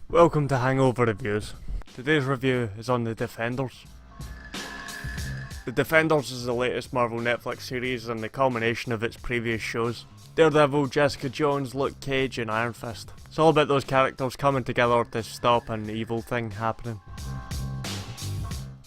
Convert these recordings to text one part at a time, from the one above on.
Welcome to Hangover Reviews. Today's review is on The Defenders. The Defenders is the latest Marvel Netflix series and the culmination of its previous shows. Daredevil, Jessica Jones, Luke Cage and Iron Fist. It's all about those characters coming together to stop an evil thing happening.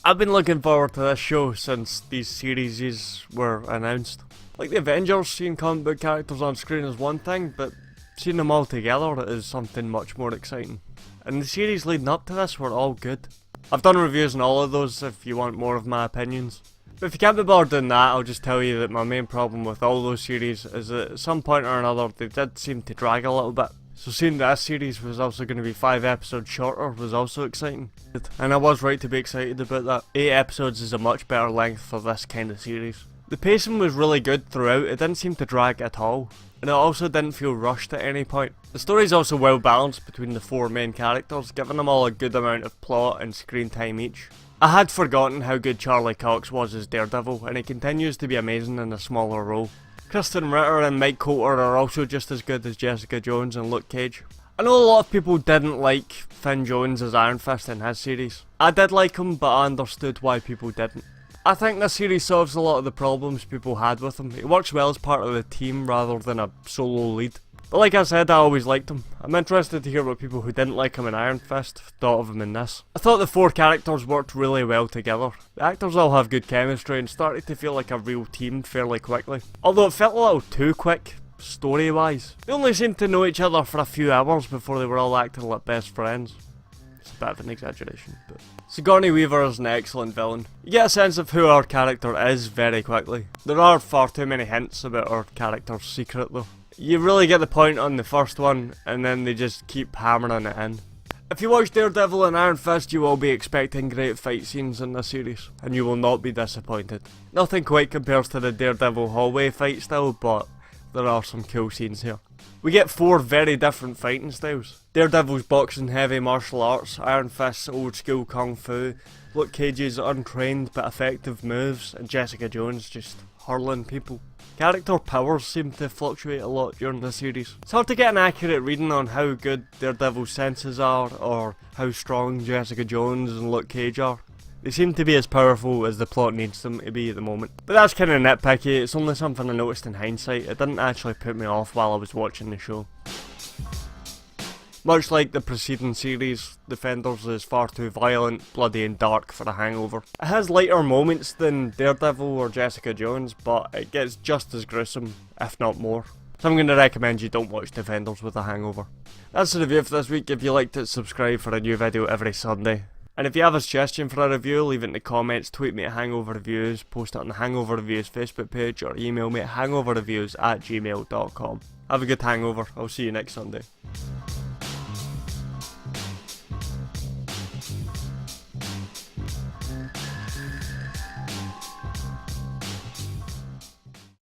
I've been looking forward to this show since these series were announced. Like the Avengers, seeing comic book characters on screen is one thing, but seeing them all together is something much more exciting. And the series leading up to this were all good. I've done reviews on all of those if you want more of my opinions. But if you can't be bothered doing that, I'll just tell you that my main problem with all those series is that at some point or another they did seem to drag a little bit. So seeing that this series was also going to be 5 episodes shorter was also exciting. And I was right to be excited about that. 8 episodes is a much better length for this kind of series. The pacing was really good throughout, it didn't seem to drag at all. And it also didn't feel rushed at any point. The story is also well balanced between the 4 main characters, giving them all a good amount of plot and screen time each. I had forgotten how good Charlie Cox was as Daredevil, and he continues to be amazing in a smaller role. Kristen Ritter and Mike Coulter are also just as good as Jessica Jones and Luke Cage. I know a lot of people didn't like Finn Jones as Iron Fist in his series. I did like him, but I understood why people didn't. I think this series solves a lot of the problems people had with him. He works well as part of the team rather than a solo lead. But like I said, I always liked him. I'm interested to hear what people who didn't like him in Iron Fist thought of him in this. I thought the 4 characters worked really well together. The actors all have good chemistry and started to feel like a real team fairly quickly. Although it felt a little too quick, story wise. They only seemed to know each other for a few hours before they were all acting like best friends. It's a bit of an exaggeration, but... Sigourney Weaver is an excellent villain. You get a sense of who our character is very quickly. There are far too many hints about our character's secret though. You really get the point on the first one, and then they just keep hammering it in. If you watch Daredevil and Iron Fist, you will be expecting great fight scenes in this series, and you will not be disappointed. Nothing quite compares to the Daredevil hallway fight style, but there are some cool scenes here. We get 4 very different fighting styles. Daredevil's boxing heavy martial arts, Iron Fist's old school kung fu, Luke Cage's untrained but effective moves, and Jessica Jones just hurling people. Character powers seem to fluctuate a lot during the series. It's hard to get an accurate reading on how good Daredevil's senses are, or how strong Jessica Jones and Luke Cage are. They seem to be as powerful as the plot needs them to be at the moment. But that's kinda nitpicky, it's only something I noticed in hindsight. It didn't actually put me off while I was watching the show. Much like the preceding series, Defenders is far too violent, bloody and dark for a hangover. It has lighter moments than Daredevil or Jessica Jones, but it gets just as gruesome, if not more. So I'm going to recommend you don't watch Defenders with a hangover. That's the review for this week. If you liked it, subscribe for a new video every Sunday. And if you have a suggestion for a review, leave it in the comments, tweet me at Hangover Reviews, post it on the Hangover Reviews Facebook page, or email me at hangoverreviews@gmail.com. Have a good hangover, I'll see you next Sunday.